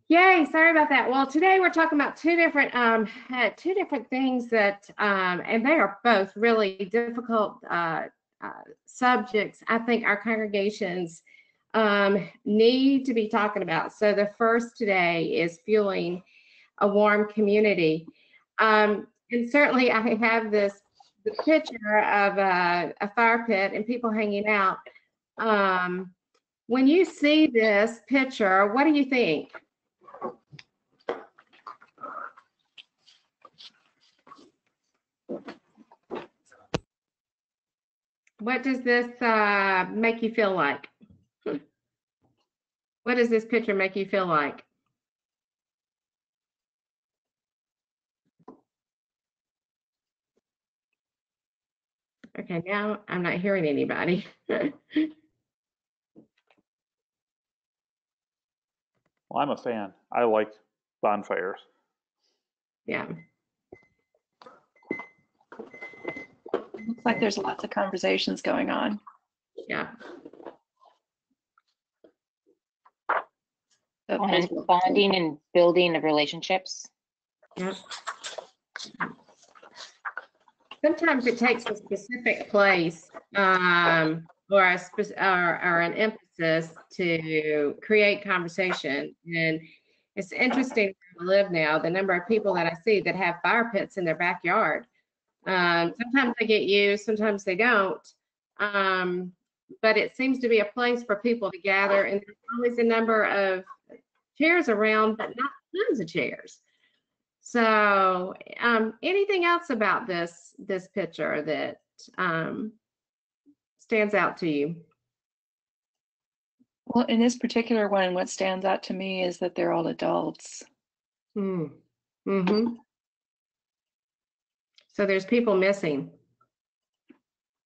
Yay, sorry about that. Well, today we're talking about two different things that and they are both really difficult subjects I think our congregations need to be talking about. So the first today is fueling a warm community. And certainly I have the picture of a fire pit and people hanging out. When you see this picture, what do you think? What does this make you feel like? What does this picture make you feel like? Okay, now I'm not hearing anybody. Well, I'm a fan. I like bonfires. Yeah. Looks like there's lots of conversations going on. Yeah. Bonding and building of relationships. Yep. Sometimes it takes a specific place or an emphasis to create conversation. And it's interesting where I live now, the number of people that I see that have fire pits in their backyard. Sometimes they get used, sometimes they don't. But it seems to be a place for people to gather, and there's always a number of chairs around, but not tons of chairs. So anything else about this picture that stands out to you? Well, in this particular one, what stands out to me is that they're all adults. Mm-hmm. So there's people missing.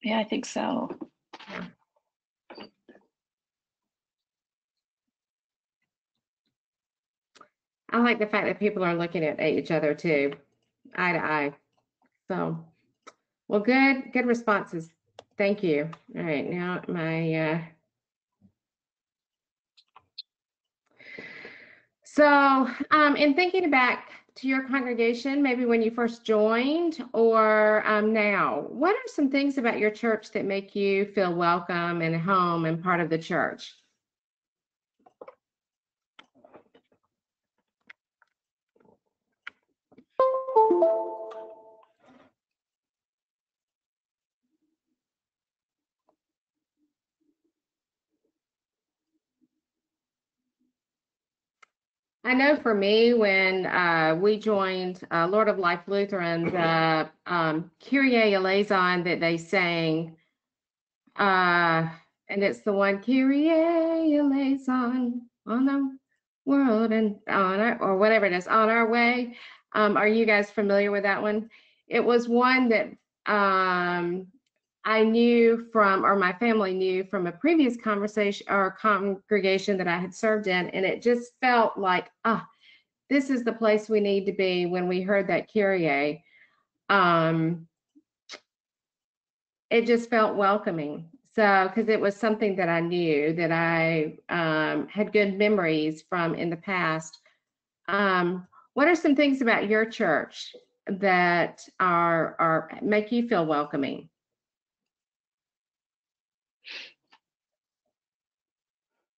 Yeah, I think so. Yeah. I like the fact that people are looking at each other too, eye to eye. So, well, good responses. Thank you. All right, now my so in thinking back to your congregation, maybe when you first joined or now, what are some things about your church that make you feel welcome and home and part of the church? I know for me, when we joined Lord of Life Lutheran, the Kyrie eleison that they sang, and it's the one Kyrie eleison on the world and on our, or whatever it is, on our way. Are you guys familiar with that one? It was one that I knew from, or my family knew from a previous conversation or congregation that I had served in, and it just felt like, this is the place we need to be when we heard that Kyrie. It just felt welcoming. So, because it was something that I knew that I had good memories from in the past. What are some things about your church that are make you feel welcoming?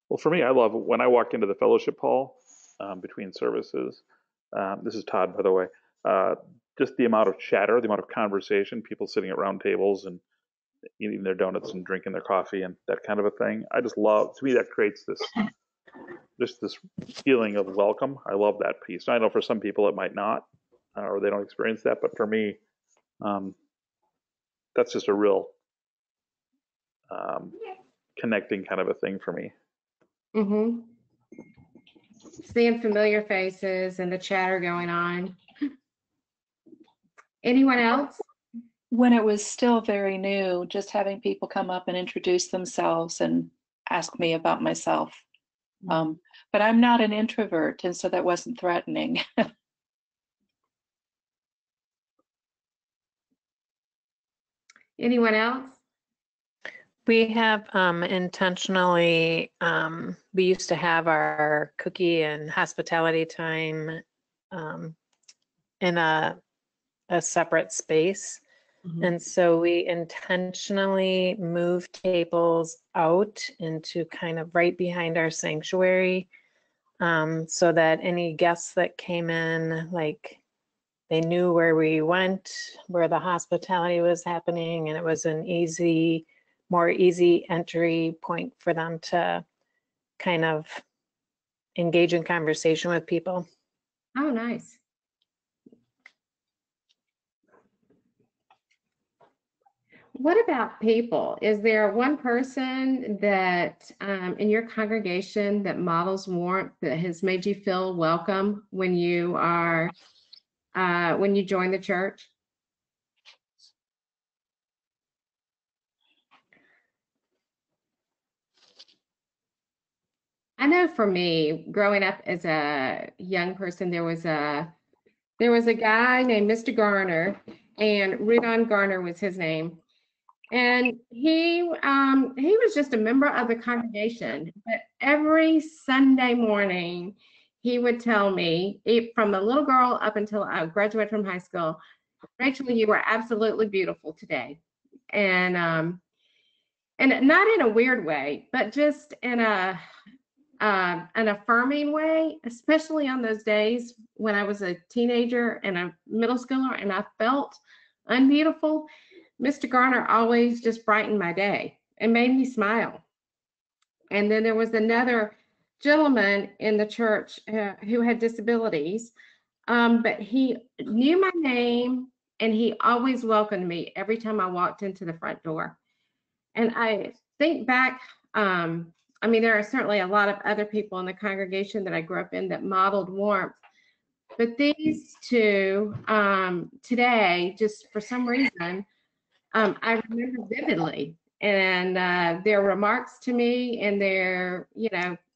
Well, for me, I love when I walk into the fellowship hall between services. This is Todd, by the way. Just the amount of chatter, the amount of conversation, people sitting at round tables and eating their donuts and drinking their coffee and that kind of a thing. I just love, to me, that creates this feeling of welcome. I love that piece. I know for some people it might not, or they don't experience that, but for me, that's just a real connecting kind of a thing for me. Mm-hmm. Seeing familiar faces and the chatter going on. Anyone else? When it was still very new, just having people come up and introduce themselves and ask me about myself. But I'm not an introvert, and so that wasn't threatening. Anyone else? We have intentionally, we used to have our cookie and hospitality time in a separate space. And so we intentionally moved tables out into kind of right behind our sanctuary, so that any guests that came in, like, they knew where we went, where the hospitality was happening, and it was an more easy entry point for them to kind of engage in conversation with people. Oh, nice. What about people? Is there one person that in your congregation that models warmth, that has made you feel welcome when you join the church? I know for me, growing up as a young person, there was a guy named Mr. Garner, and Rudon Garner was his name. And he was just a member of the congregation, but every Sunday morning he would tell me, from a little girl up until I graduated from high school, Rachel, you were absolutely beautiful today. And not in a weird way, but just in an affirming way, especially on those days when I was a teenager and a middle schooler and I felt unbeautiful. Mr. Garner always just brightened my day and made me smile. And then there was another gentleman in the church who had disabilities, but he knew my name and he always welcomed me every time I walked into the front door. And I think back, I mean, there are certainly a lot of other people in the congregation that I grew up in that modeled warmth, but these two today, just for some reason, I remember vividly, and their remarks to me and their,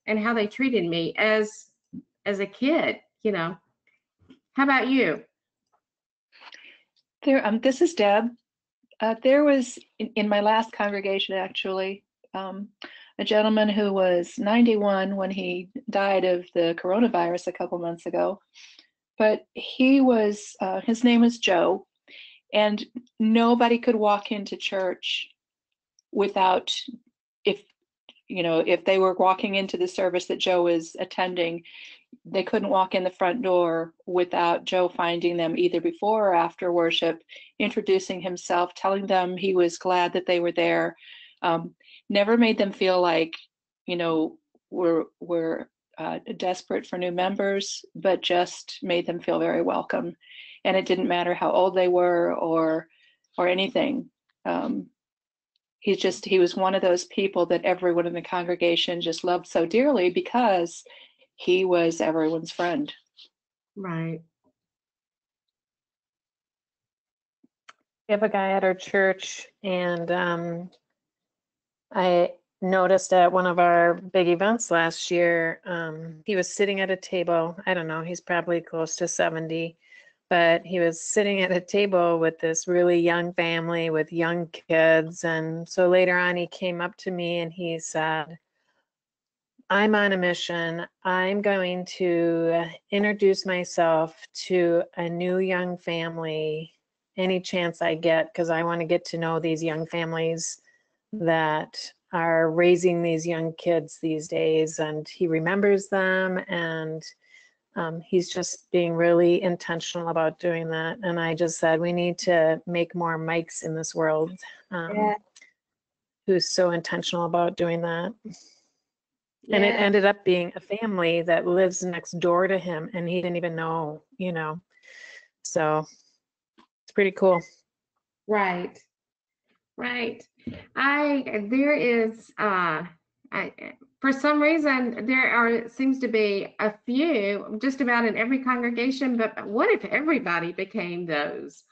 and how they treated me as a kid, How about you? This is Deb. There was in my last congregation, actually, a gentleman who was 91 when he died of the coronavirus a couple months ago. But he was, his name was Joe, and nobody could walk into church without, if they were walking into the service that Joe was attending, they couldn't walk in the front door without Joe finding them either before or after worship, introducing himself, telling them he was glad that they were there. Never made them feel like, we're desperate for new members, but just made them feel very welcome. And it didn't matter how old they were or anything. He was one of those people that everyone in the congregation just loved so dearly because he was everyone's friend. Right. We have a guy at our church, and I noticed at one of our big events last year, he was sitting at a table. I don't know, he's probably close to 70, but he was sitting at a table with this really young family with young kids. And so later on, he came up to me and he said, I'm on a mission. I'm going to introduce myself to a new young family any chance I get, because I want to get to know these young families that are raising these young kids these days. And he remembers them, and he's just being really intentional about doing that. And I just said, we need to make more Mikes in this world who's so intentional about doing that. And it ended up being a family that lives next door to him, and he didn't even know, so it's pretty cool. Right. For some reason, seems to be a few just about in every congregation, but what if everybody became those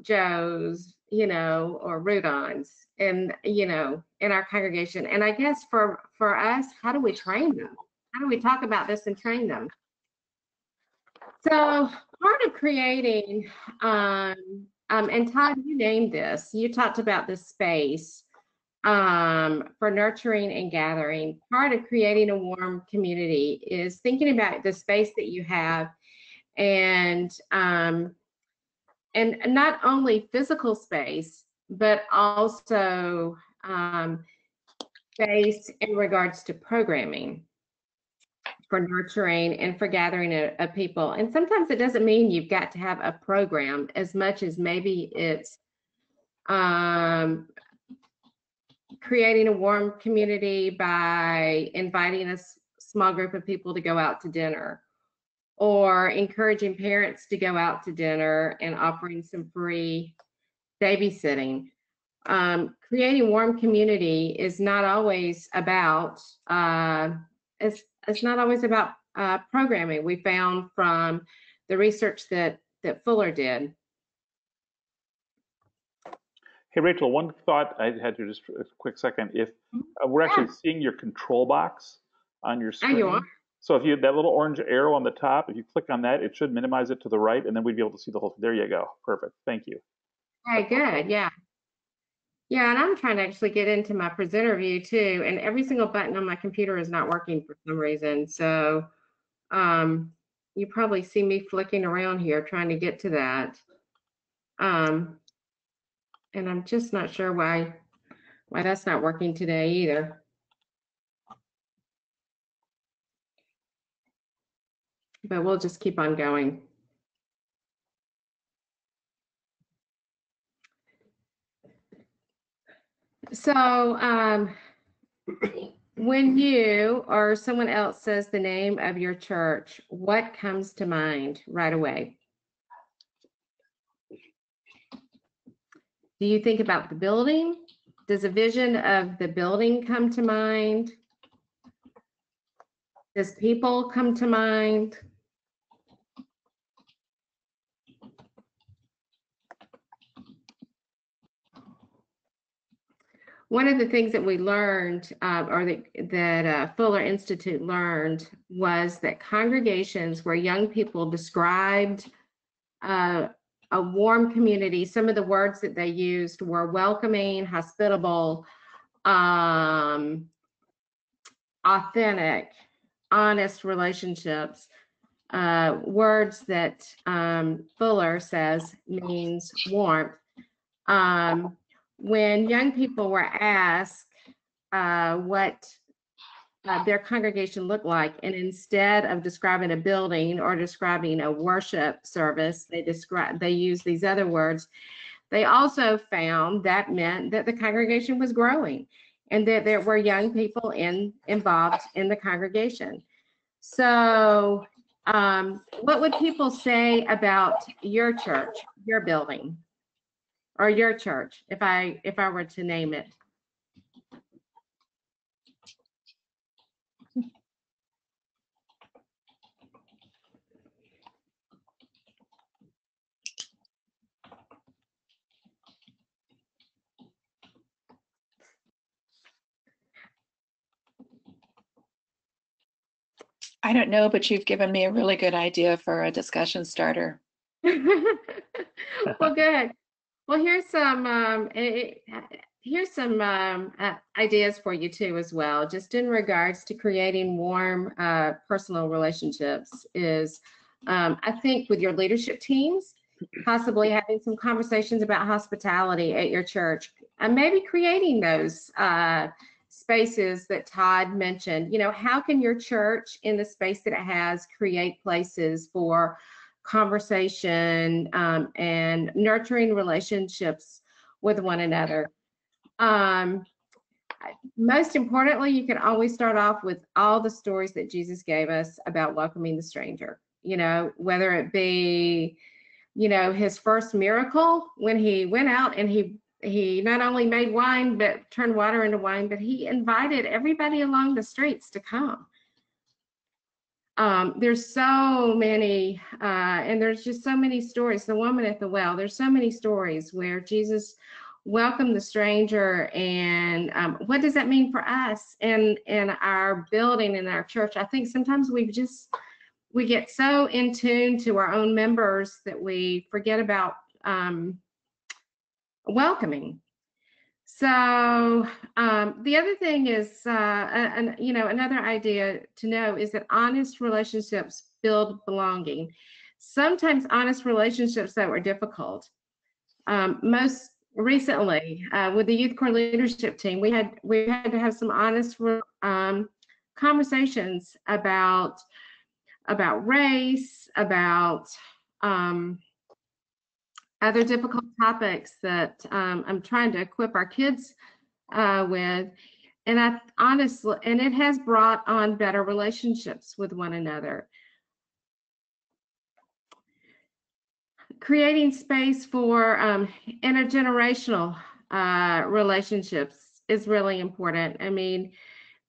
Joes, or Rudons in our congregation? And I guess for us, how do we train them? How do we talk about this and train them? So part of creating, and Todd, you named this, you talked about this space. for nurturing and gathering. Part of creating a warm community is thinking about the space that you have, and not only physical space, but also space in regards to programming for nurturing and for gathering of people. And sometimes it doesn't mean you've got to have a program as much as maybe it's creating a warm community by inviting a small group of people to go out to dinner, or encouraging parents to go out to dinner and offering some free babysitting. Creating warm community is not always about it's not always about programming. We found from the research that Fuller did. Hey, Rachel, one thought I had here just for a quick second. If we're actually seeing your control box on your screen. Oh, you are? So if you have that little orange arrow on the top, if you click on that, it should minimize it to the right, and then we'd be able to see the whole. There you go. Perfect. Thank you. Okay, good. Yeah. Yeah, and I'm trying to actually get into my presenter view too, and every single button on my computer is not working for some reason. So you probably see me flicking around here trying to get to that. And I'm just not sure why that's not working today either. But we'll just keep on going. So when you or someone else says the name of your church, what comes to mind right away? Do you think about the building? Does a vision of the building come to mind? Does people come to mind? One of the things that we learned, that Fuller Institute learned, was that congregations where young people described a warm community, some of the words that they used were welcoming, hospitable, authentic, honest relationships, words that Fuller says means warmth. When young people were asked what their congregation looked like, and instead of describing a building or describing a worship service, they used these other words. They also found that meant that the congregation was growing and that there were young people involved in the congregation. So what would people say about your church, your building, or your church, if I were to name it? I don't know, but you've given me a really good idea for a discussion starter. Well, good. Well, here's some ideas for you too as well, just in regards to creating warm personal relationships. Is I think with your leadership teams, possibly having some conversations about hospitality at your church, and maybe creating those spaces that Todd mentioned. You know, how can your church, in the space that it has, create places for conversation and nurturing relationships with one another? Most importantly, you can always start off with all the stories that Jesus gave us about welcoming the stranger. You know, whether it be, you know, his first miracle when he went out and he not only made wine, but turned water into wine, but he invited everybody along the streets to come. There's so many, and there's just so many stories. The woman at the well, there's so many stories where Jesus welcomed the stranger. And what does that mean for us in our building, in our church? I think sometimes we get so in tune to our own members that we forget about welcoming. So the other thing is, another idea to know is that honest relationships build belonging. Sometimes honest relationships that were difficult. Most recently, with the youth core leadership team, we had to have some honest conversations about race, about other difficult topics that I'm trying to equip our kids with. And I honestly, and it has brought on better relationships with one another. Creating space for intergenerational relationships is really important. I mean,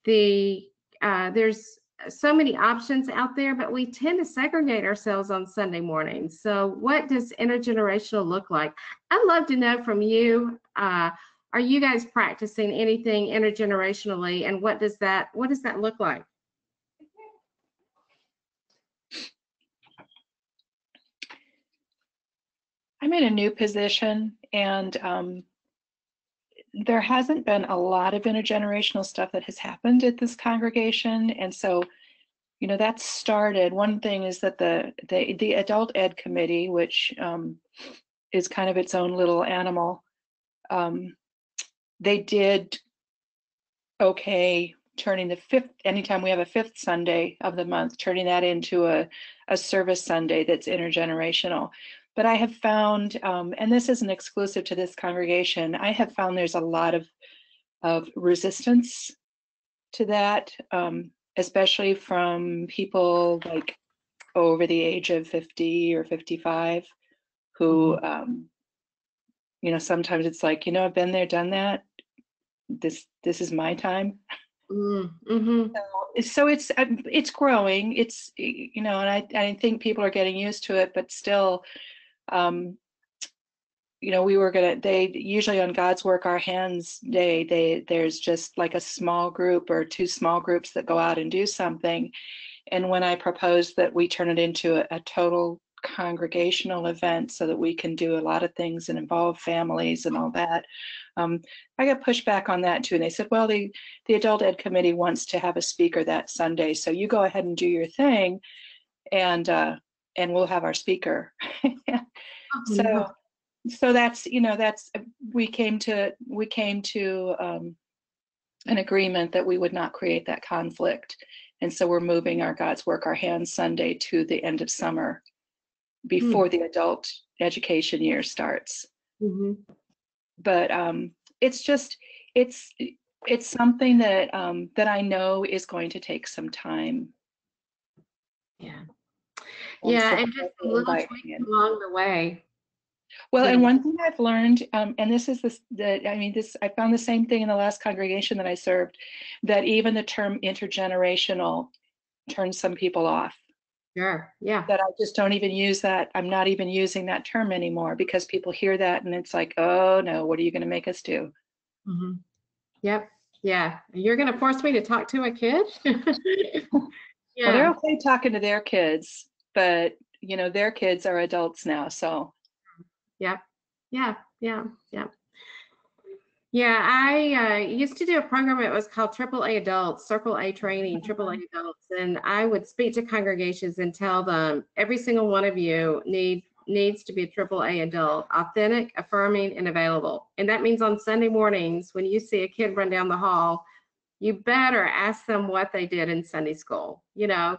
there's so many options out there, but we tend to segregate ourselves on Sunday mornings. So what does intergenerational look like? I'd love to know from you, are you guys practicing anything intergenerationally, and what does that look like? I'm in a new position, and there hasn't been a lot of intergenerational stuff that has happened at this congregation. And so, you know, that started. One thing is that the adult ed committee, which is kind of its own little animal, they did okay turning the fifth, anytime we have a fifth Sunday of the month, turning that into a service Sunday that's intergenerational. But I have found, and this isn't exclusive to this congregation, I have found there's a lot of resistance to that, especially from people like over the age of 50 or 55 who, you know, sometimes it's like, you know, I've been there, done that. This is my time. Mm-hmm. So it's growing. It's, you know, and I think people are getting used to it, but still, you know, they usually on God's Work Our Hands Day, there's just like a small group or two small groups that go out and do something. And when I proposed that we turn it into a total congregational event so that we can do a lot of things and involve families and all that, I got pushback on that too. And they said, well, the adult ed committee wants to have a speaker that Sunday, so you go ahead and do your thing, and we'll have our speaker. So that's, you know, that's, we came to an agreement that we would not create that conflict. And so we're moving our God's Work Our Hands Sunday to the end of summer before the adult education year starts. But it's just, it's something that I know is going to take some time. Yeah. And Yeah, so and just a little tweaks along the way. Well, and one thing I've learned, and this is I found the same thing in the last congregation that I served, that even the term intergenerational turns some people off. Sure, yeah. That I just don't even use that. I'm not even using that term anymore because people hear that and it's like, oh no, what are you going to make us do? Yep, yeah. You're going to force me to talk to a kid? Yeah. Well, they're okay talking to their kids, but you know, their kids are adults now, so. Yeah. I used to do a program. It was called AAA Adults, Circle A Training, AAA Adults, and I would speak to congregations and tell them every single one of you needs to be a AAA adult, authentic, affirming, and available. And that means on Sunday mornings when you see a kid run down the hall, you better ask them what they did in Sunday school. You know,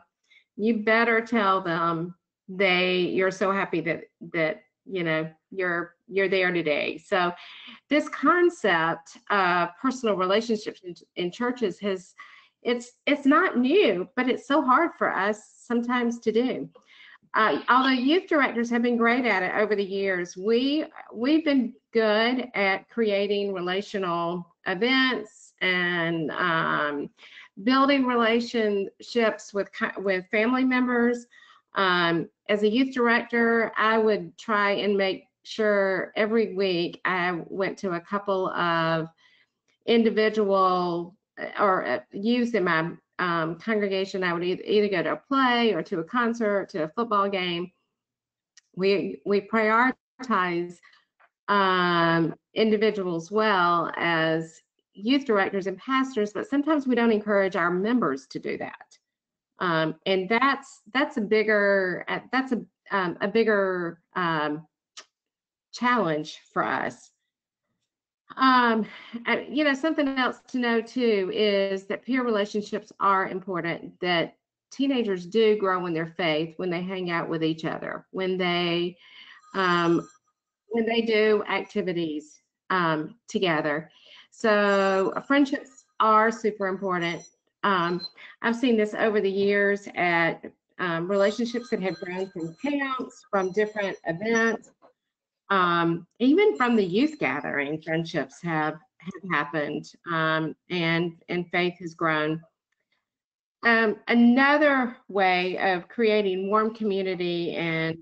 you better tell them you're so happy that you know you're there today. So this concept of personal relationships in churches it's not new, but it's so hard for us sometimes to do. Although youth directors have been great at it over the years, we've been good at creating relational events and building relationships with family members. As a youth director, I would try and make sure every week I went to a couple of individual or youth in my congregation. I would either go to a play or to a concert, to a football game. We prioritize individuals well as youth directors and pastors, but sometimes we don't encourage our members to do that. And that's a bigger challenge for us. Something else to know too is that peer relationships are important, that teenagers do grow in their faith when they hang out with each other, when they do activities together. So friendships are super important. I've seen this over the years at relationships that have grown from camps, from different events, even from the youth gathering. Friendships have happened, and faith has grown. Another way of creating warm community and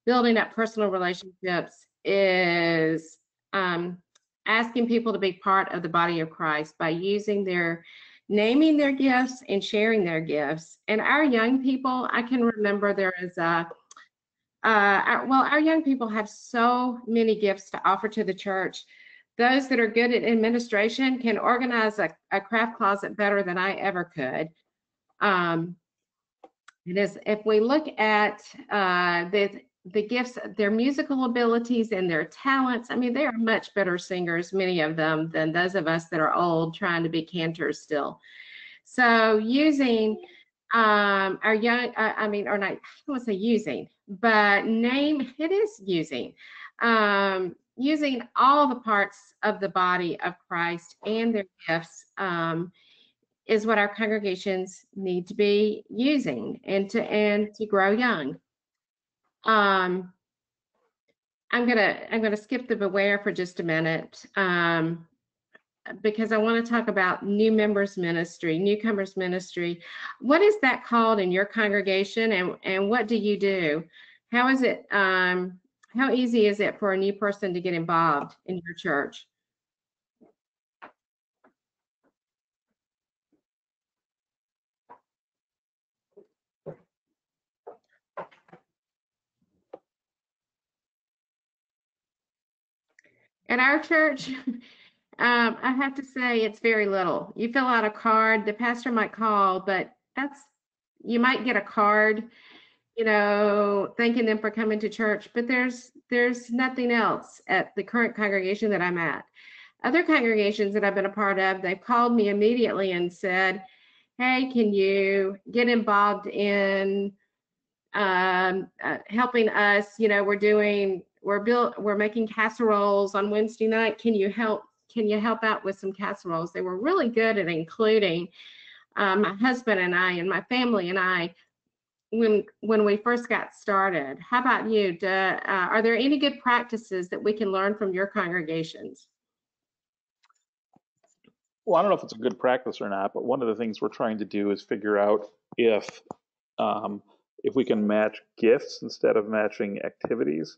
building up personal relationships is asking people to be part of the body of Christ by naming their gifts and sharing their gifts. And our young people, I can remember there is our young people have so many gifts to offer to the church. Those that are good at administration can organize a craft closet better than I ever could. If we look at the gifts, their musical abilities and their talents, I mean, they are much better singers, many of them, than those of us that are old trying to be cantors still. So using our young, or not, I don't want to say using, but using all the parts of the body of Christ and their gifts is what our congregations need to be using and to grow young. I'm gonna skip the beware for just a minute because I want to talk about newcomers ministry. What is that called in your congregation, and what do you do? How is it? How easy is it for a new person to get involved in your church? At our church, I have to say it's very little. You fill out a card, the pastor might call, but you might get a card, thanking them for coming to church, but there's nothing else at the current congregation that I'm at. Other congregations that I've been a part of, they've called me immediately and said, hey, can you get involved in helping us? We're making casseroles on Wednesday night. Can you help out with some casseroles? They were really good at including my husband and I and my family and I when we first got started. How about you? Are there any good practices that we can learn from your congregations? Well, I don't know if it's a good practice or not, but one of the things we're trying to do is figure out if we can match gifts instead of matching activities.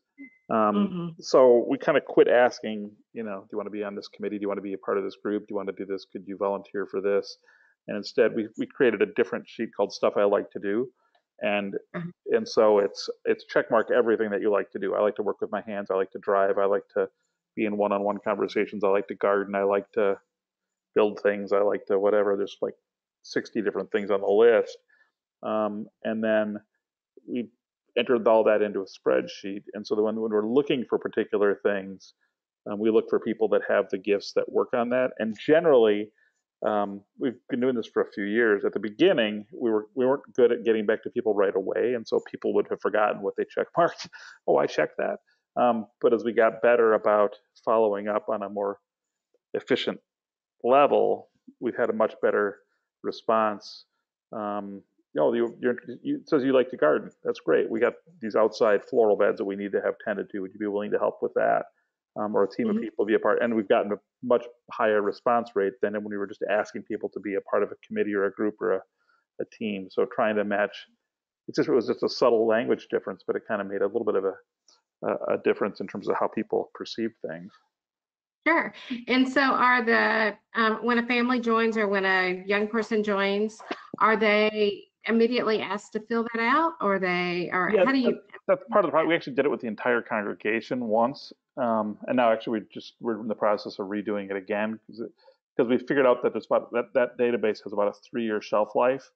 So we kind of quit asking, do you want to be on this committee? Do you want to be a part of this group? Do you want to do this? Could you volunteer for this? And instead we created a different sheet called Stuff I Like to Do. And so it's checkmark everything that you like to do. I like to work with my hands. I like to drive. I like to be in one-on-one conversations. I like to garden. I like to build things. I like to whatever. There's like 60 different things on the list. And then we entered all that into a spreadsheet. And so when we're looking for particular things, we look for people that have the gifts that work on that. And generally, we've been doing this for a few years. At the beginning, we weren't good at getting back to people right away, and so people would have forgotten what they checkmarked. Oh, I checked that. But as we got better about following up on a more efficient level, we've had a much better response. It says you like to garden. That's great. We got these outside floral beds that we need to have tended to. Would you be willing to help with that? Or a team of people be a part? And we've gotten a much higher response rate than when we were just asking people to be a part of a committee or a group or a team. So trying to match, it was just a subtle language difference, but it kind of made a little bit of a difference in terms of how people perceive things. Sure. And so when a family joins or when a young person joins, are they immediately asked to fill that out, how do you? That's part of the problem. We actually did it with the entire congregation once. And now actually we're in the process of redoing it again because we figured out that that database has about a 3-year shelf life,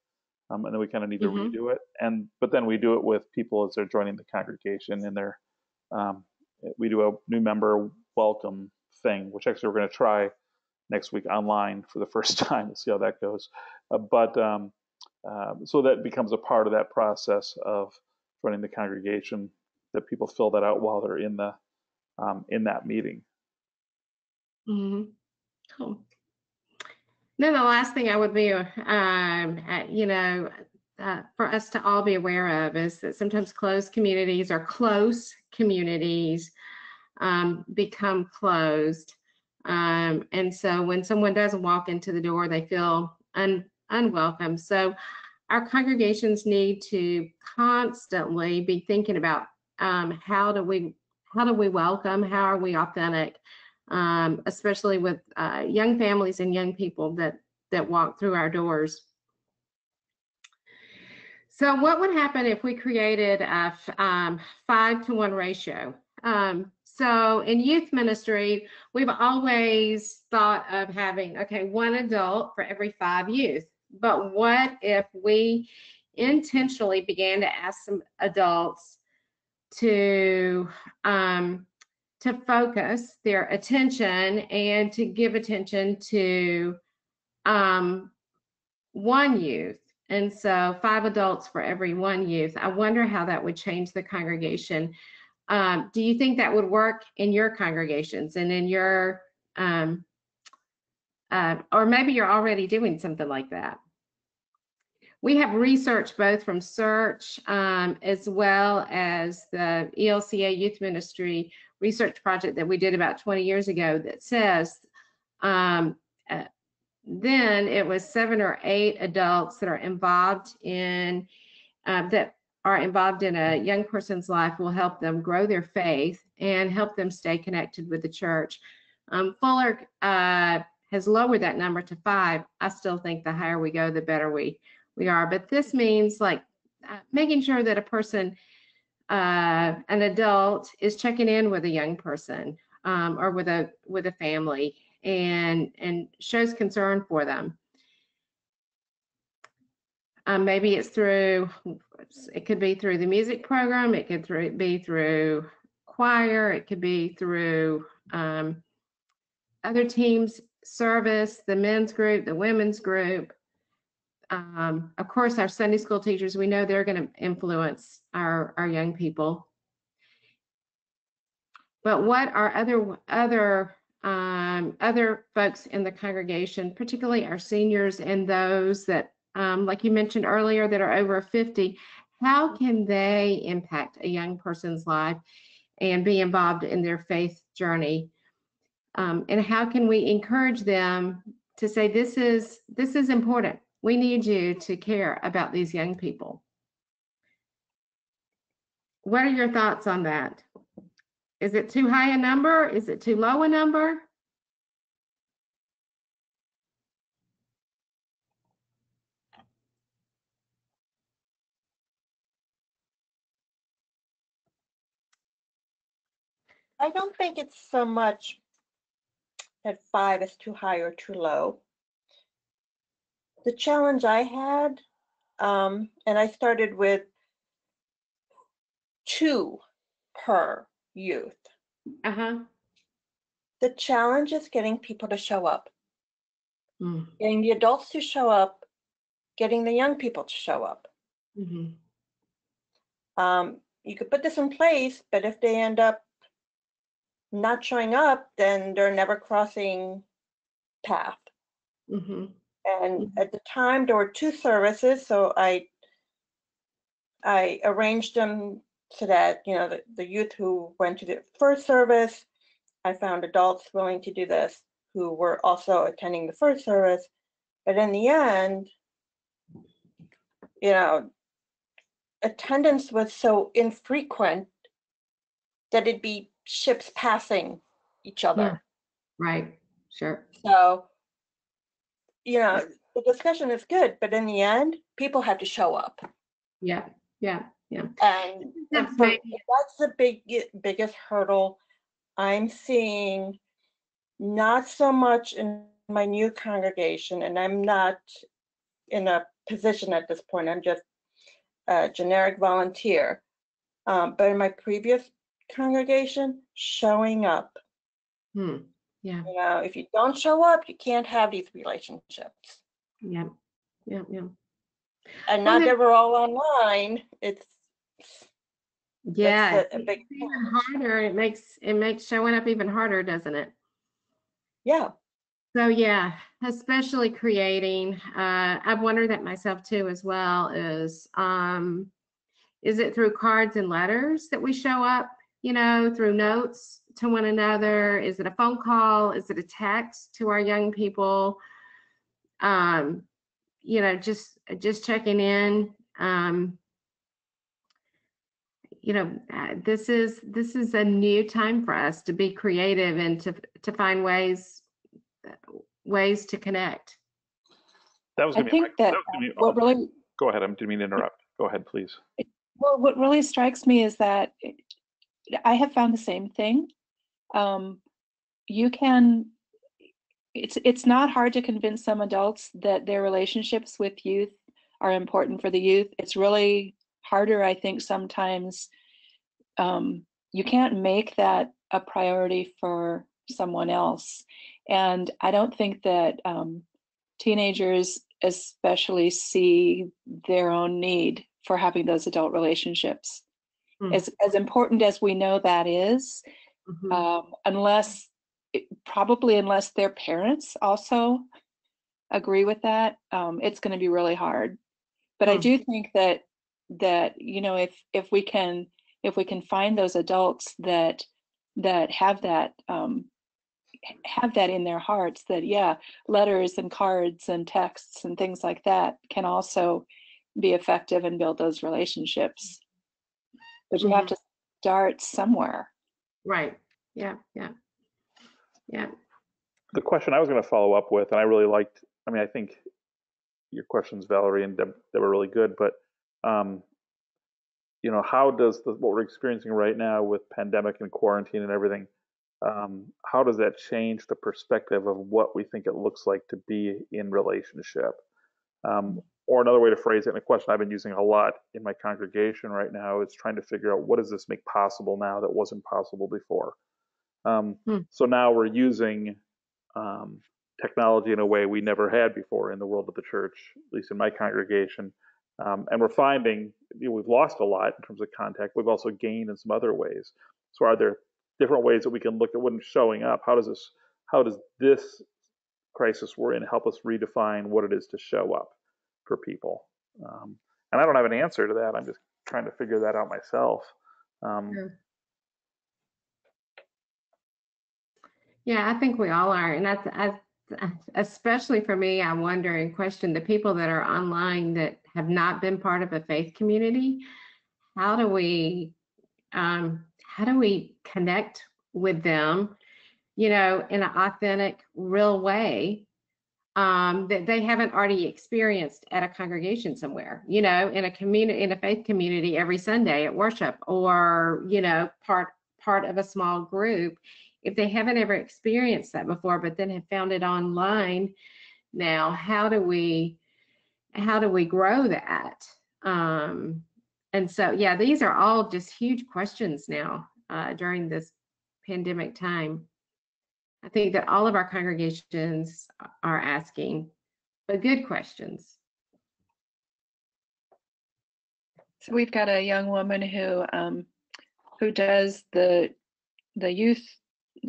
and then we kind of need to redo it. But then we do it with people as they're joining the congregation, and we do a new member welcome thing, which actually we're going to try next week online for the first time. We'll see how that goes. So that becomes a part of that process of joining the congregation, that people fill that out while they're in that meeting. Mm-hmm. Cool. Then the last thing I would be, for us to all be aware of is that sometimes close communities become closed. And so when someone doesn't walk into the door, they feel unwelcome. So our congregations need to constantly be thinking about how do we welcome, how are we authentic, especially with young families and young people that walk through our doors. So what would happen if we created a 5-to-1 ratio? So in youth ministry, we've always thought of having, one adult for every 5 youth. But what if we intentionally began to ask some adults to focus their attention and to give attention to one youth? And so 5 adults for every 1 youth. I wonder how that would change the congregation. Do you think that would work in your congregations and in your, or maybe you're already doing something like that? We have research both from Search as well as the ELCA Youth Ministry research project that we did about 20 years ago that says then it was 7 or 8 adults that are involved in a young person's life will help them grow their faith and help them stay connected with the church. Fuller has lowered that number to 5. I still think the higher we go, the better we are. But this means making sure that a person, an adult, is checking in with a young person or with a family and shows concern for them. Maybe it could be through the music program, it could be through choir, it could be through other teams, service, the men's group, the women's group. Of course, our Sunday school teachers, we know they're going to influence our young people. But what are other folks in the congregation, particularly our seniors and those that, like you mentioned earlier, that are over 50, how can they impact a young person's life and be involved in their faith journey? And how can we encourage them to say, this is important. We need you to care about these young people. What are your thoughts on that? Is it too high a number? Is it too low a number? I don't think it's so much that 5 is too high or too low. The challenge I had, and I started with 2 per youth. The challenge is getting people to show up, getting the adults to show up, getting the young people to show up. You could put this in place, but if they end up not showing up, then they're never crossing path. And at the time, there were 2 services, so I arranged them so that, the youth who went to the first service, I found adults willing to do this who were also attending the first service. But in the end, attendance was so infrequent that it'd be ships passing each other. Yeah. Right, sure. So, the discussion is good, but in the end, people have to show up. Yeah. And that's the biggest hurdle I'm seeing not so much in my new congregation, and I'm not in a position at this point. I'm just a generic volunteer. But in my previous congregation, showing up. Yeah. You know, if you don't show up, you can't have these relationships. Yeah. And Well, not that we're all online. yeah, That's a big it's even harder. It makes showing up even harder, doesn't it? yeah. So yeah, especially creating. I've wondered that myself too, as well. Is it through cards and letters that we show up? You know, through notes to one another? Is it a phone call? Is it a text to our young people? You know, just checking in. You know, this is a new time for us to be creative and to find ways to connect. That was I going to be my, think that that was gonna be, what really, go ahead. I didn't mean to interrupt. Go ahead, please. well, what really strikes me is that I have found the same thing. You can, it's not hard to convince some adults that their relationships with youth are important for the youth. It's really harder, I think, sometimes. You can't make that a priority for someone else. And I don't think that teenagers especially see their own need for having those adult relationships. As important as we know that is, unless their parents also agree with that, it's going to be really hard. But I do think that you know, if we can find those adults that have that in their hearts, that yeah, letters and cards and texts and things like that can also be effective and build those relationships. But you have to start somewhere. Right. Yeah. The question I was going to follow up with, and I really liked, I mean, I think your questions, Valerie and Deb, they were really good, but you know, how does what we're experiencing right now with pandemic and quarantine and everything, how does that change the perspective of what we think it looks like to be in relationship? Or another way to phrase it, and a question I've been using a lot in my congregation right now is trying to figure out what does this make possible now that wasn't possible before. So now we're using technology in a way we never had before in the world of the church, at least in my congregation. And we're finding, you know, we've lost a lot in terms of contact. We've also gained in some other ways. So are there different ways that we can look at when it's showing up? How does this crisis we're in help us redefine what it is to show up for people? And I don't have an answer to that. I'm just trying to figure that out myself. Yeah, I think we all are. And especially for me, I wonder and question the people that are online that have not been part of a faith community. How do we connect with them, you know, in an authentic, real way that they haven't already experienced at a congregation somewhere, you know, in a community, in a faith community every Sunday at worship, or, you know, part of a small group. If they haven't ever experienced that before, but then have found it online now, how do we grow that? And so, yeah, these are all just huge questions now during this pandemic time. I think that all of our congregations are asking, but good questions. So we've got a young woman who does the youth,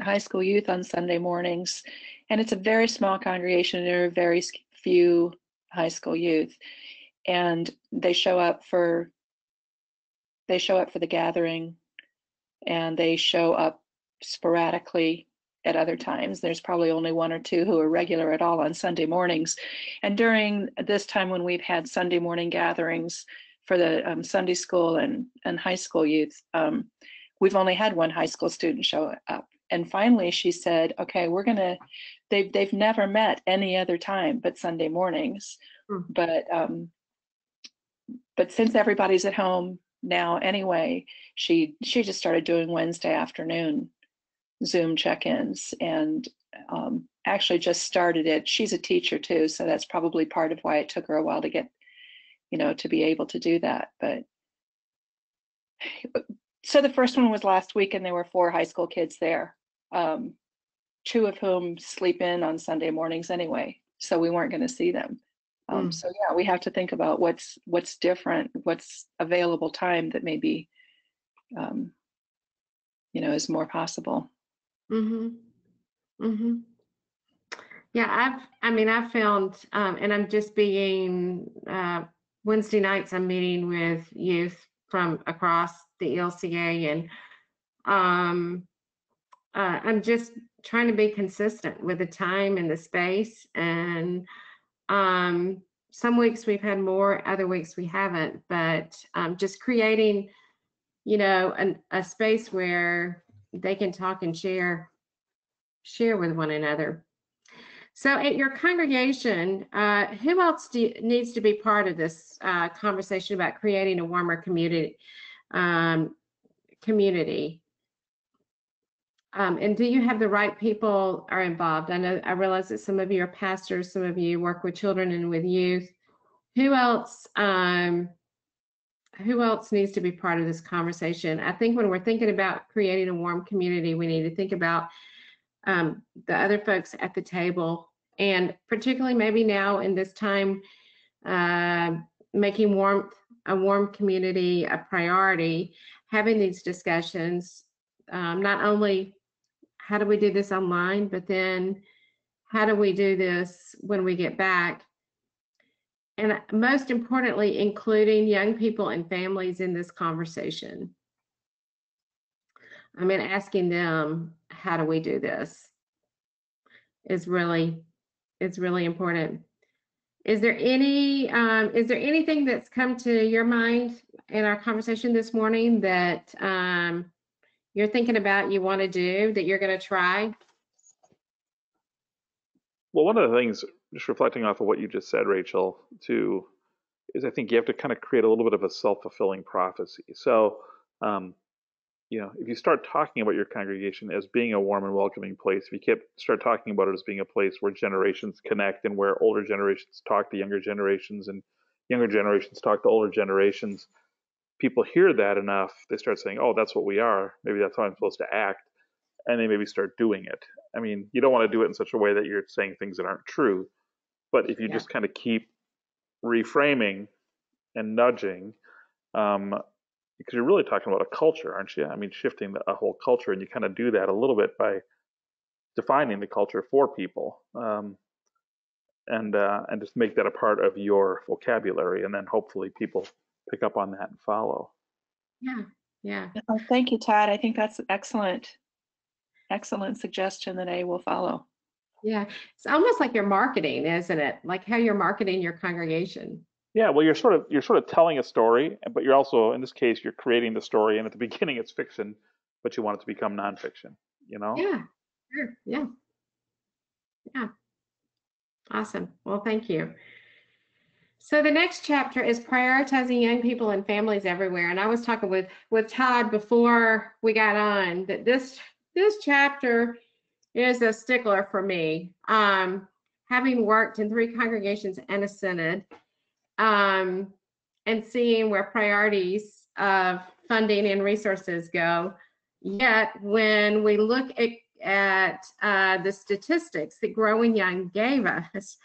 high school youth on Sunday mornings, and it's a very small congregation. There are very few high school youth, and they show up for the gathering, and they show up sporadically at other times. There's probably only one or two who are regular at all on Sunday mornings. And during this time when we've had Sunday morning gatherings for the Sunday school and high school youth, we've only had one high school student show up. And finally she said, okay, they've never met any other time but Sunday mornings. But since everybody's at home now anyway, she just started doing Wednesday afternoon Zoom check-ins, and actually just started it. She's a teacher too, so that's probably part of why it took her a while to get, to be able to do that. But so the first one was last week, and there were 4 high school kids there, 2 of whom sleep in on Sunday mornings anyway, so we weren't going to see them. So yeah, we have to think about what's different, what's available time that maybe is more possible. Yeah, I've found, and I'm just being, Wednesday nights I'm meeting with youth from across the ELCA, and I'm just trying to be consistent with the time and the space, and some weeks we've had more, other weeks we haven't, but just creating, a space where they can talk and share with one another. So at your congregation, who else needs to be part of this conversation about creating a warmer community? And do you have the right people are involved? I realize that some of you are pastors, some of you work with children and with youth. Who else needs to be part of this conversation? I think when we're thinking about creating a warm community, we need to think about the other folks at the table, and particularly maybe now in this time, making a warm community a priority, having these discussions, not only how do we do this online, but then how do we do this when we get back? And most importantly, including young people and families in this conversation. Asking them, how do we do this is really important. Is there anything that's come to your mind in our conversation this morning that you're thinking about, you want to do, that you're going to try? Well, one of the things, just reflecting off of what you just said, Rachel, too, is I think you have to kind of create a little bit of a self-fulfilling prophecy. So, if you start talking about your congregation as being a warm and welcoming place, if you start talking about it as being a place where generations connect and where older generations talk to younger generations and younger generations talk to older generations, people hear that enough, they start saying, oh, that's what we are. Maybe that's how I'm supposed to act. And they maybe start doing it. You don't want to do it in such a way that you're saying things that aren't true. But if you just kind of keep reframing and nudging, because you're really talking about a culture, aren't you? Shifting a whole culture, and you kind of do that a little bit by defining the culture for people, and just make that a part of your vocabulary, and then hopefully people pick up on that and follow. Yeah. Oh, thank you, Todd. I think that's excellent suggestion that I will follow. Yeah, it's almost like you're marketing, isn't it? Like how you're marketing your congregation. Yeah, well, you're sort of telling a story, but you're also, in this case, you're creating the story, and at the beginning it's fiction, but you want it to become nonfiction, Yeah, sure. Yeah. Awesome. Well, thank you. So the next chapter is prioritizing young people and families everywhere. And I was talking with Todd before we got on that this chapter is a stickler for me. Having worked in 3 congregations and a synod, and seeing where priorities of funding and resources go. Yet when we look at the statistics that Growing Young gave us,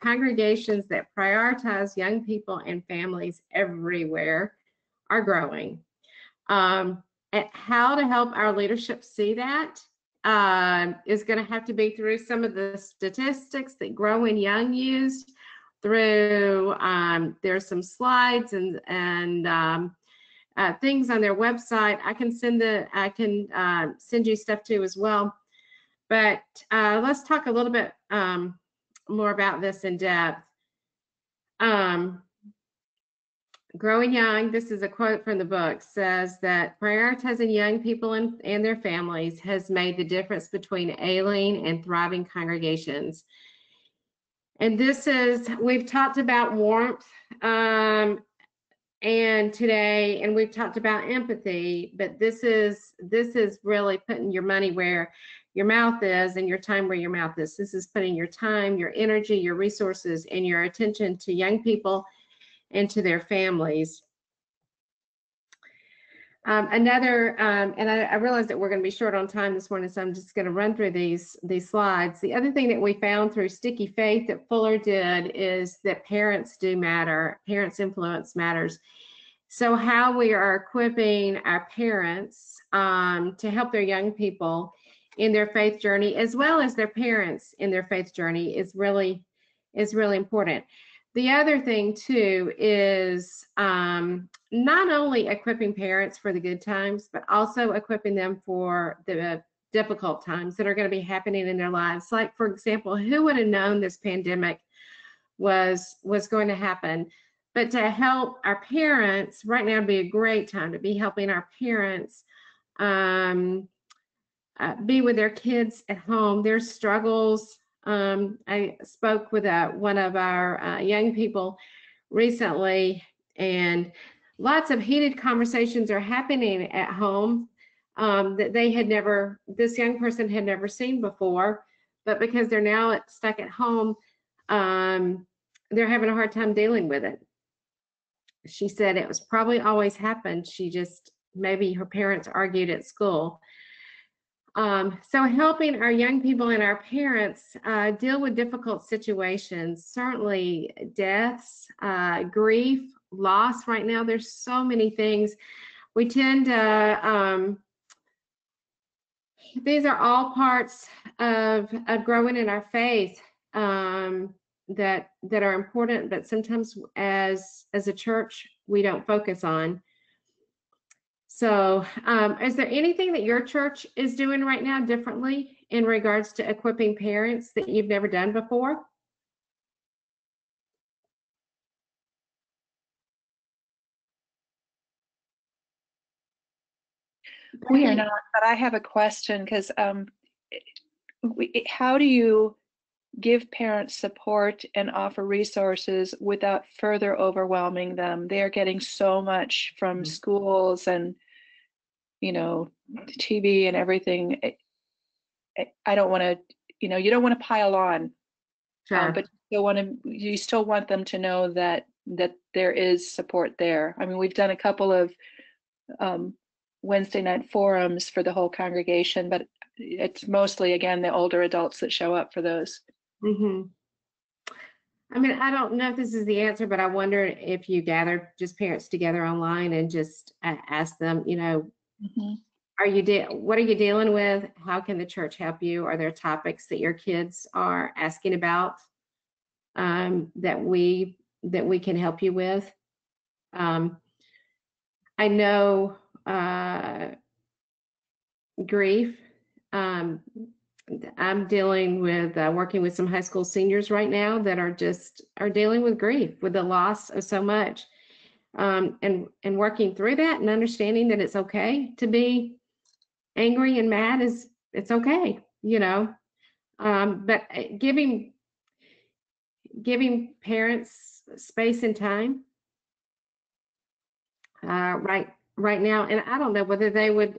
congregations that prioritize young people and families everywhere are growing. At how to help our leadership see that is going to have to be through some of the statistics that Growing Young used. Through there's some slides and things on their website. I can send you stuff too as well. But let's talk a little bit more about this in depth. Growing Young, this is a quote from the book, says that prioritizing young people and their families has made the difference between ailing and thriving congregations. And we've talked about warmth and today, and we've talked about empathy, but this is really putting your money where your mouth is and your time where your mouth is. This is putting your time, your energy, your resources, and your attention to young people and to their families. And I realize that we're going to be short on time this morning, so I'm just going to run through these slides. The other thing that we found through Sticky Faith that Fuller did is that parents do matter. Parents' influence matters. So how we are equipping our parents to help their young people in their faith journey, as well as their parents in their faith journey, is really important. The other thing too is not only equipping parents for the good times, but also equipping them for the difficult times that are going to be happening in their lives. Like, for example, who would have known this pandemic was going to happen? But to help our parents, right now would be a great time to be helping our parents be with their kids at home, their struggles. I spoke with one of our young people recently, and lots of heated conversations are happening at home that this young person had never seen before, but because they're now stuck at home, they're having a hard time dealing with it. She said it was probably always happened. Maybe her parents argued at school. So helping our young people and our parents deal with difficult situations, certainly deaths, grief, loss. Right now, there's so many things. We tend to, these are all parts of growing in our faith that are important, but sometimes as a church, we don't focus on. So is there anything that your church is doing right now differently in regards to equipping parents that you've never done before? We are not, but I have a question because how do you give parents support and offer resources without further overwhelming them? They are getting so much from schools and, TV and everything. I don't want to, you don't want to pile on, Sure. but you still want them to know that there is support there. I mean, we've done a couple of Wednesday night forums for the whole congregation, but it's mostly, again, the older adults that show up for those. Mm-hmm. I mean, I don't know if this is the answer, but I wonder if you gathered just parents together online and just ask them, Mm-hmm. what are you dealing with? How can the church help you? Are there topics that your kids are asking about that we can help you with? I know grief. I'm dealing with working with some high school seniors right now that are dealing with grief, with the loss of so much, and working through that and understanding that it's okay to be angry and mad. It's okay, but giving parents space and time right now, and I don't know whether they would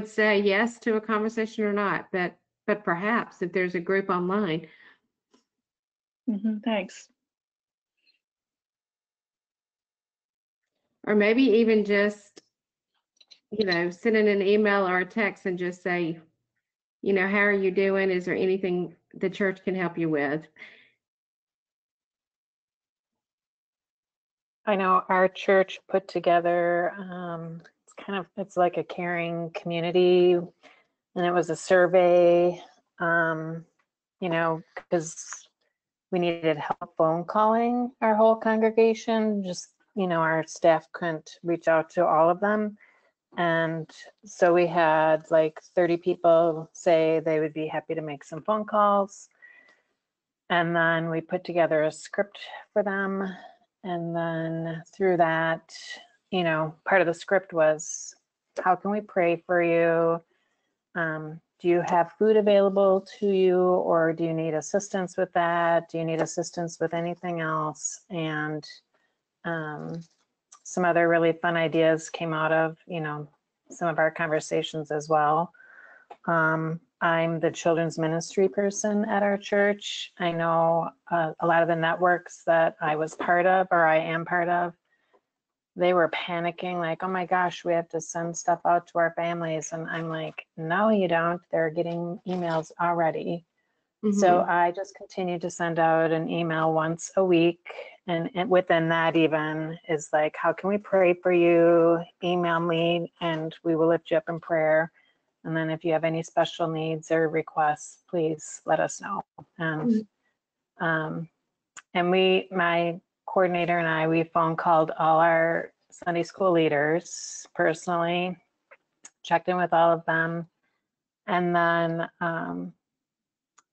say yes to a conversation or not, but perhaps if there's a group online. Mm-hmm, thanks. Or maybe even just, sending an email or a text and just say, how are you doing? Is there anything the church can help you with? I know our church put together, it's like a caring community, and it was a survey, because we needed help phone calling our whole congregation. Just, our staff couldn't reach out to all of them. And so we had like 30 people say they would be happy to make some phone calls. And then we put together a script for them. And then through that, part of the script was, how can we pray for you? Do you have food available to you, or do you need assistance with that? Do you need assistance with anything else? And some other really fun ideas came out of, some of our conversations as well. I'm the children's ministry person at our church. I know a lot of the networks that I was part of, or I am part of, they were panicking like, oh my gosh, we have to send stuff out to our families. And I'm like, no, you don't. They're getting emails already. So I just continue to send out an email once a week. And within that even is like, how can we pray for you? Email me and we will lift you up in prayer. And then if you have any special needs or requests, please let us know. And my coordinator and I, we phone called all our Sunday school leaders personally, checked in with all of them. And then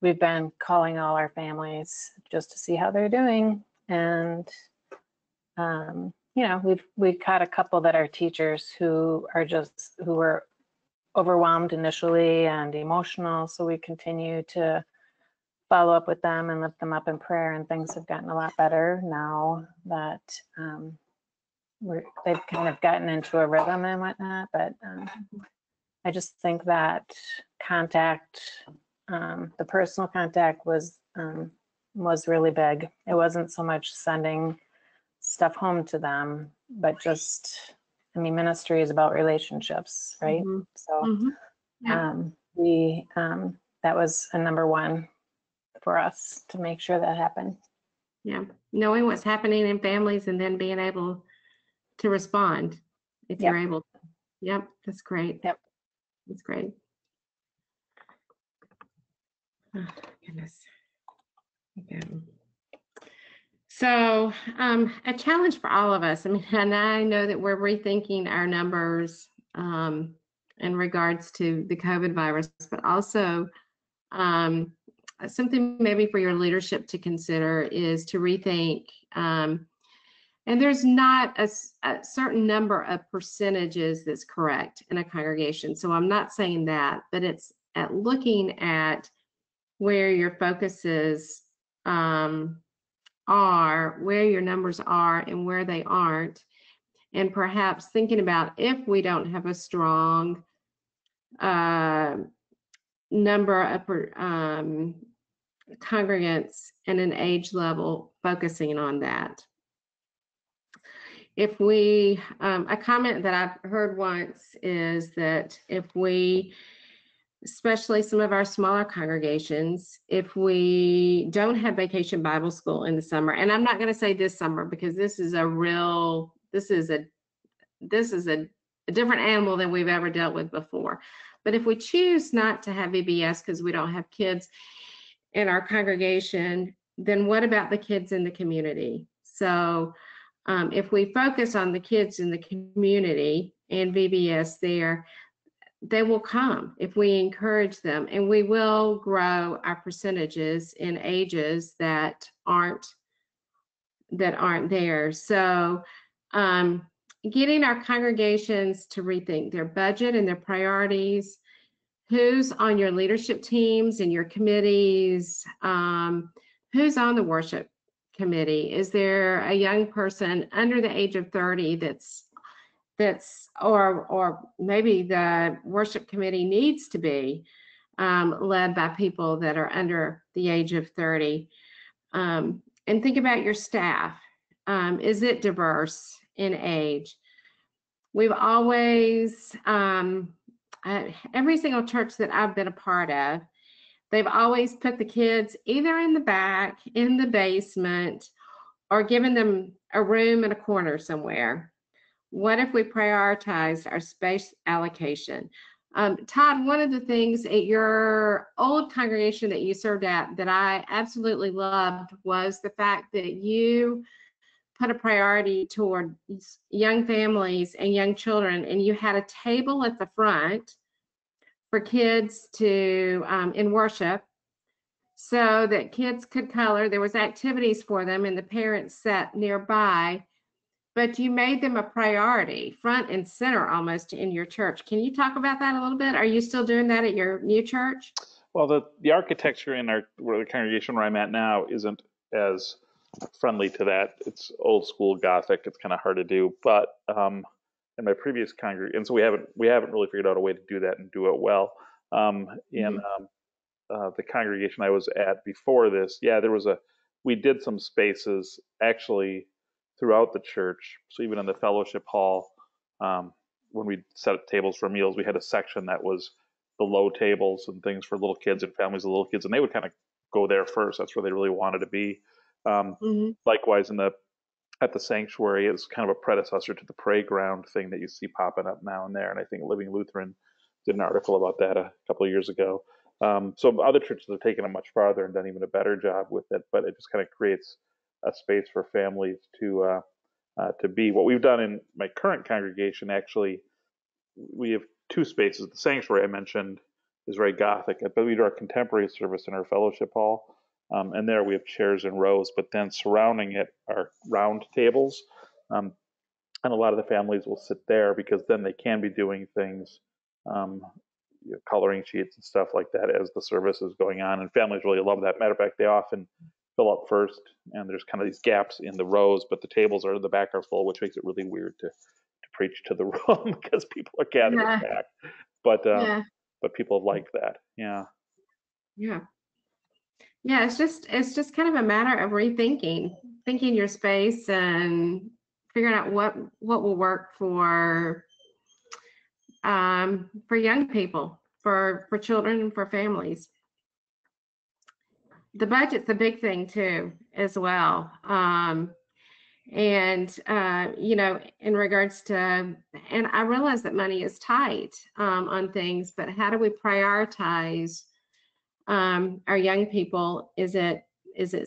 we've been calling all our families just to see how they're doing. And, we've caught a couple that are teachers who were overwhelmed initially and emotional. So we continue to follow up with them and lift them up in prayer, and things have gotten a lot better now that they've kind of gotten into a rhythm and whatnot. But I just think that contact, the personal contact was really big. It wasn't so much sending stuff home to them, but just, ministry is about relationships, right? So that was a number one for us to make sure that happened. Yeah, knowing what's happening in families and then being able to respond if you're able to. Yep, that's great. Yep, that's great. Oh, goodness. Okay. So a challenge for all of us. And I know that we're rethinking our numbers in regards to the COVID virus, but also something maybe for your leadership to consider is to rethink. And there's not a certain number of percentages that's correct in a congregation. So I'm not saying that, but it's at looking at where your focuses are, where your numbers are and where they aren't. And perhaps thinking about if we don't have a strong number of congregants and an age level, focusing on that. If we, a comment that I've heard once is that if we, especially some of our smaller congregations, if we don't have Vacation Bible School in the summer, and I'm not going to say this summer because this is a different animal than we've ever dealt with before. But if we choose not to have VBS because we don't have kids in our congregation, then what about the kids in the community? So if we focus on the kids in the community and VBS there, they will come if we encourage them, and we will grow our percentages in ages that aren't there. So getting our congregations to rethink their budget and their priorities, who's on your leadership teams and your committees, who's on the worship committee. Is there a young person under the age of 30 that's or maybe the worship committee needs to be led by people that are under the age of 30. And think about your staff. Is it diverse in age? We've always, every single church that I've been a part of, they've always put the kids either in the back, in the basement, or given them a room in a corner somewhere. What if we prioritized our space allocation? Todd, one of the things at your old congregation that you served at that I absolutely loved was the fact that you put a priority toward young families and young children, and you had a table at the front for kids to in worship so that kids could color. There was activities for them and the parents sat nearby, but you made them a priority, front and center almost in your church. Can you talk about that a little bit? Are you still doing that at your new church? Well, the architecture in the congregation where I'm at now isn't as friendly to that. It's old school Gothic. It's kind of hard to do, but in my previous congregation, and so we haven't really figured out a way to do that and do it well. In the congregation I was at before this, yeah, we did some spaces actually throughout the church. So even in the fellowship hall, when we set up tables for meals, we had a section that was the low tables and things for little kids and families of little kids, and they would kind of go there first. That's where they really wanted to be. Likewise, at the sanctuary, it's kind of a predecessor to the playground thing that you see popping up now and there. And I think Living Lutheran did an article about that a couple of years ago. So other churches have taken it much farther and done even a better job with it, but it just kind of creates a space for families to be. What we've done in my current congregation, actually, we have two spaces. The sanctuary I mentioned is very Gothic, but we do our contemporary service in our fellowship hall. And there we have chairs and rows, but then surrounding it are round tables. And a lot of the families will sit there because then they can be doing things, coloring sheets and stuff like that as the service is going on. And families really love that. Matter of fact, they often fill up first, and there's kind of these gaps in the rows, but the tables are in the back are full, which makes it really weird to preach to the room because people are gathering back. But people have liked that. Yeah. Yeah, it's just kind of a matter of thinking your space and figuring out what will work for young people, for children, and for families. The budget's a big thing too, as well. In regards to, and I realize that money is tight on things, but how do we prioritize our young people? Is it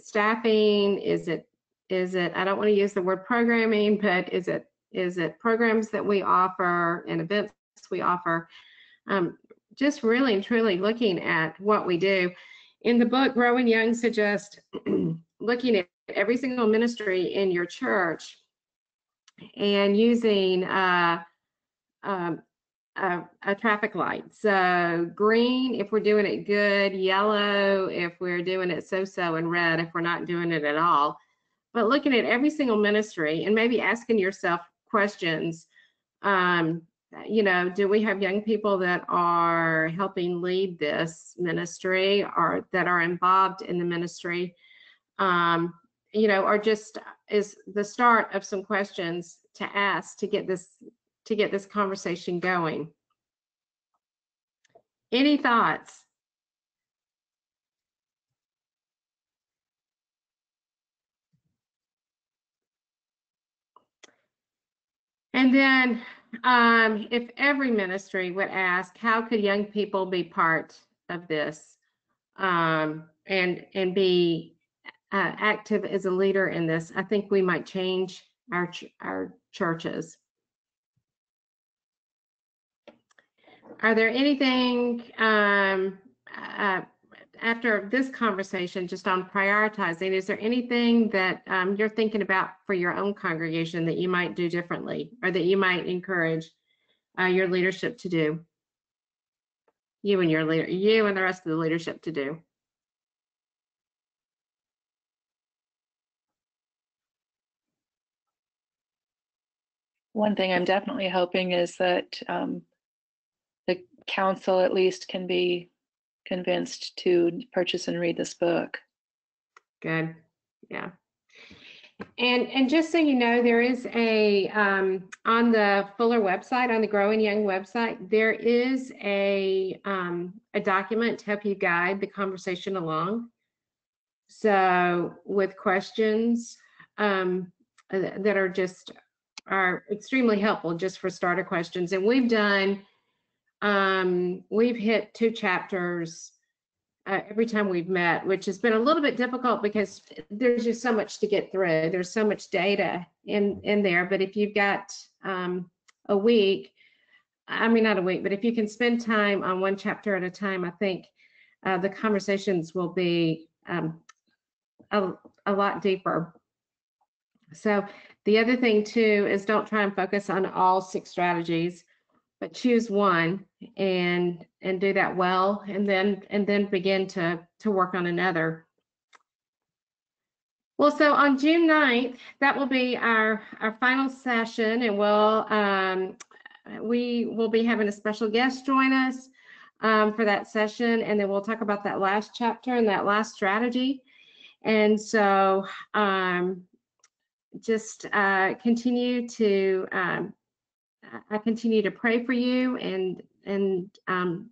staffing? Is it I don't want to use the word programming, but is it programs that we offer and events we offer? Just really and truly looking at what we do. In the book, Growing Young suggests looking at every single ministry in your church and using a traffic light. So green if we're doing it good, yellow if we're doing it so-so, and red if we're not doing it at all. But looking at every single ministry and maybe asking yourself questions. Do we have young people that are helping lead this ministry or that are involved in the ministry? Or just is the start of some questions to ask to get this conversation going. Any thoughts? And then if every ministry would ask, how could young people be part of this and be active as a leader in this, I think we might change our churches. Are there anything after this conversation just on prioritizing, is there anything that you're thinking about for your own congregation that you might do differently or that you might encourage your leadership to do? You and the rest of the leadership to do? One thing I'm definitely hoping is that the council at least can be convinced to purchase and read this book. Good. Yeah. And just so you know, there is a on the Fuller website, on the Growing Young website, there is a document to help you guide the conversation along. So with questions that are extremely helpful just for starter questions. And we've hit 2 chapters every time we've met, which has been a little bit difficult because there's just so much to get through. There's so much data in there. But if you've got a week, not a week, but if you can spend time on 1 chapter at a time, I think the conversations will be a lot deeper. So the other thing too is don't try and focus on all 6 strategies, but choose one and do that well, and then begin to work on another. Well, so on June 9th, that will be our final session, and we will be having a special guest join us for that session, and then we'll talk about that last chapter and that last strategy. And so just continue to I continue to pray for you and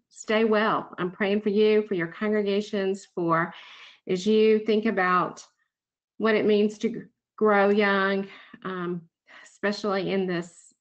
stay well. I'm praying for you, for your congregations, for as you think about what it means to grow young, especially in this